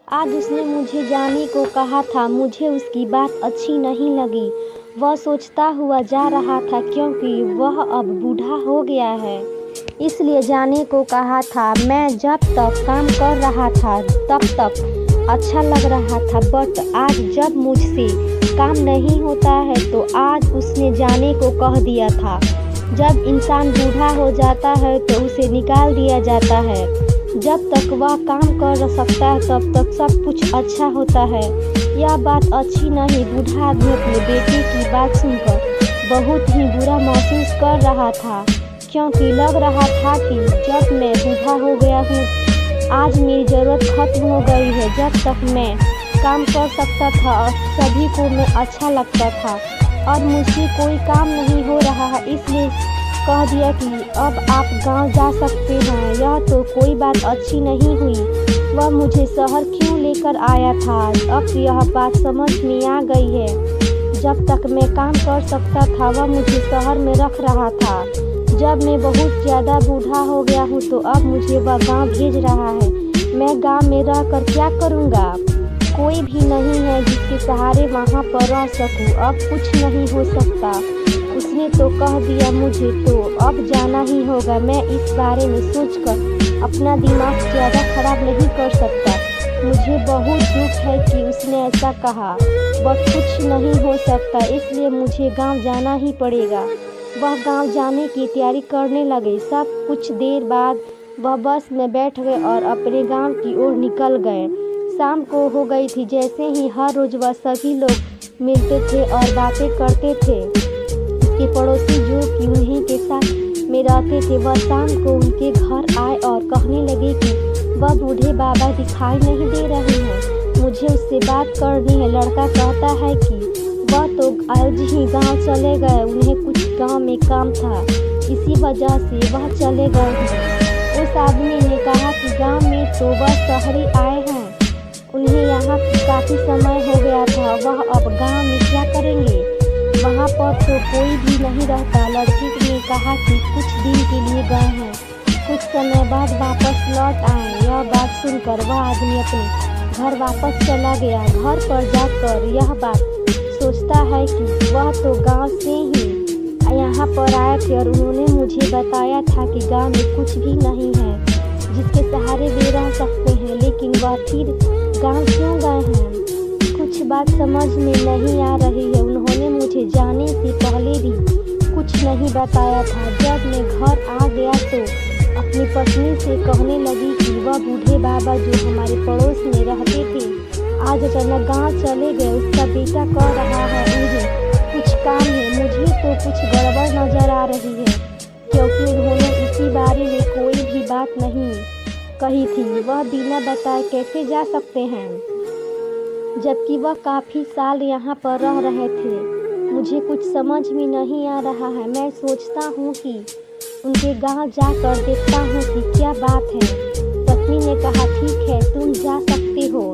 आज उसने मुझे जाने को कहा था, मुझे उसकी बात अच्छी नहीं लगी। वह सोचता हुआ जा रहा था क्योंकि वह अब बूढ़ा हो गया है, इसलिए जाने को कहा था। मैं जब तक काम कर रहा था तब तक अच्छा लग रहा था, बट आज जब मुझसे काम नहीं होता है तो आज उसने जाने को कह दिया था। जब इंसान बूढ़ा हो जाता है तो उसे निकाल दिया जाता है। जब तक वह काम कर सकता है तब तक सब कुछ अच्छा होता है। यह बात अच्छी नहीं। बूढ़ा आदमी अपने बेटे की बात सुनकर बहुत ही बुरा महसूस कर रहा था, क्योंकि लग रहा था कि जब मैं बूढ़ा हो गया हूँ, आज मेरी ज़रूरत खत्म हो गई है। जब तक मैं काम कर सकता था और सभी को मैं अच्छा लगता था, और मुझसे कोई काम नहीं हो रहा है, इसलिए कह दिया कि अब आप गांव जा सकते हैं। यह तो कोई बात अच्छी नहीं हुई। वह मुझे शहर क्यों लेकर आया था, अब यह बात समझ में आ गई है। जब तक मैं काम कर सकता था वह मुझे शहर में रख रहा था। जब मैं बहुत ज़्यादा बूढ़ा हो गया हूँ तो अब मुझे वह गांव भेज रहा है। मैं गांव में रहकर क्या करूँगा? कोई भी नहीं है जिसके सहारे वहाँ पर रह सकूँ। अब कुछ नहीं हो सकता। उसने तो कह दिया मुझे, तो अब जाना ही होगा। मैं इस बारे में सोचकर अपना दिमाग ज़्यादा खराब नहीं कर सकता। मुझे बहुत दुख है कि उसने ऐसा कहा, बट कुछ नहीं हो सकता, इसलिए मुझे गांव जाना ही पड़ेगा। वह गांव जाने की तैयारी करने लगे। सब कुछ देर बाद वह बस में बैठ गए और अपने गांव की ओर निकल गए। शाम को हो गई थी। जैसे ही हर रोज वह सभी लोग मिलते थे और बातें करते थे। उसके पड़ोसी जो कि उन्हीं के साथ में रहते थे, वह शाम को उनके घर आए और कहने लगे कि वह बूढ़े बाबा दिखाई नहीं दे रहे हैं, मुझे उससे बात करनी है। लड़का कहता है कि वह तो आज ही गांव चले गए, उन्हें कुछ गांव में काम था, इसी वजह से वह चले गए हैं। उस आदमी ने कहा कि गांव में तो वह शहरी आए हैं, उन्हें यहाँ काफ़ी समय हो गया था, वह अब गांव में क्या करेंगे? वहाँ पर तो कोई भी नहीं रहता। लड़की ने कहा कि कुछ दिन के लिए गए हैं, कुछ समय बाद वापस लौट आए। यह बात सुनकर वह आदमी अपने घर वापस चला गया। घर पर जाकर यह बात सोचता है कि वह तो गांव से ही यहाँ पर आए थे और उन्होंने मुझे बताया था कि गांव में कुछ भी नहीं है जिसके सहारे वे रह सकते हैं, लेकिन वह फिर गांव क्यों गए हैं? कुछ बात समझ में नहीं आ रही है। उन्होंने मुझे जाने से पहले भी कुछ नहीं बताया था। जब मैं घर आ गया तो अपनी पत्नी से कहने लगी कि वह बूढ़े बाबा जो हमारे पड़ोस में रहते थे आज अचानक गांव चले गए। उसका बेटा कह रहा है उन्हें कुछ काम है। मुझे तो कुछ गड़बड़ नजर आ रही है, क्योंकि उन्होंने इसी बारे में कोई भी बात नहीं कही थी। वह बिना बताए कैसे जा सकते हैं, जबकि वह काफ़ी साल यहाँ पर रह रहे थे? मुझे कुछ समझ में नहीं आ रहा है। मैं सोचता हूँ कि उनके गांव जाकर देखता हूँ कि क्या बात है। पत्नी ने कहा, ठीक है, तुम जा सकते हो,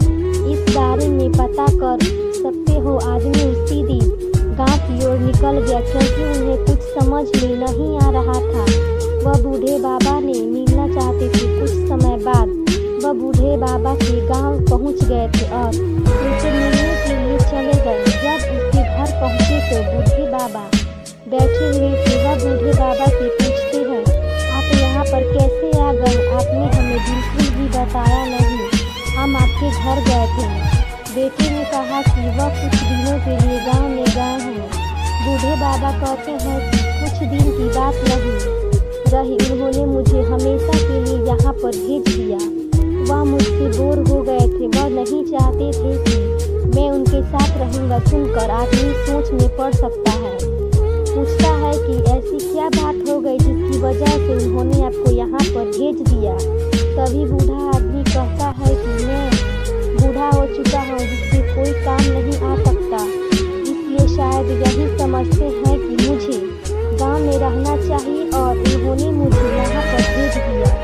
इस बारे में पता कर सकते हो। आदमी उसी दिन गांव की ओर निकल गया, क्योंकि उन्हें कुछ समझ में नहीं आ रहा था। वह बूढ़े बाबा ने मिलना चाहते थे। कुछ समय बाद वह बूढ़े बाबा के गांव पहुंच गए थे और उनसे मिलने के लिए चले गए। जब उसके घर पहुंचे तो बूढ़े बाबा बैठे हुए थे। वह बूढ़े बाबा से पूछते हैं, आप यहाँ पर कैसे आ गए? आपने हमें बिल्कुल भी बताया नहीं, हम आपके घर गए थे। बेटे ने कहा कि वह कुछ दिनों के लिए गांव में गए हैं। बूढ़े बाबा कहते हैं कि कुछ दिन की बात नहीं रही, उन्होंने मुझे हमेशा के लिए यहाँ पर भेज दिया। वह मुझसे बोर हो गए थे, वह नहीं चाहते थे कि मैं उनके साथ रहूँगा। सुनकर आदमी सोच में पड़ सकता है। पूछता है कि ऐसी क्या बात हो गई जिसकी वजह से उन्होंने आपको यहाँ पर भेज दिया? तभी बूढ़ा आदमी कहता है कि मैं बूढ़ा हो चुका हूँ, जिससे कोई काम नहीं आ सकता, इसलिए शायद यही समझते हैं कि मुझे गांव में रहना चाहिए और उन्होंने मुझे यहाँ पर भेज दिया।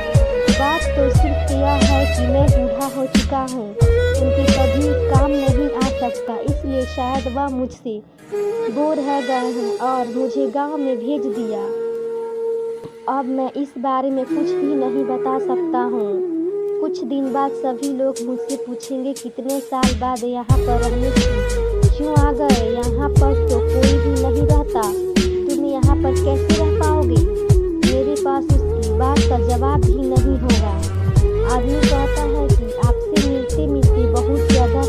बात तो सिर्फ यह है कि मैं बूढ़ा हो चुका हूँ, उनके कभी काम नहीं आ सकता, इसलिए शायद वह मुझसे बोर हो गए हैं और मुझे गांव में भेज दिया। अब मैं इस बारे में कुछ भी नहीं बता सकता हूँ। कुछ दिन बाद सभी लोग मुझसे पूछेंगे कितने साल बाद यहाँ पर रहने क्यों आ गए, यहाँ पर तो कोई भी नहीं रहता, तुम यहाँ पर कैसे रह पाओगे। मेरे पास उसकी बात का जवाब भी नहीं होगा। आदमी कहता है कि आपसे मिलते मिलते बहुत ज़्यादा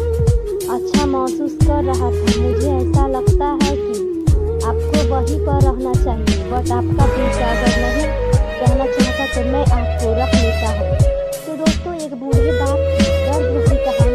अच्छा महसूस कर रहा था, मुझे ऐसा लगता है कि आपको वहीं पर रहना चाहिए, बट आपका दिल अगर नहीं रहना चाहता तो मैं आपको रख लेता हूँ। तो दोस्तों, एक बूढ़े बाप की दर्द भरी कहानी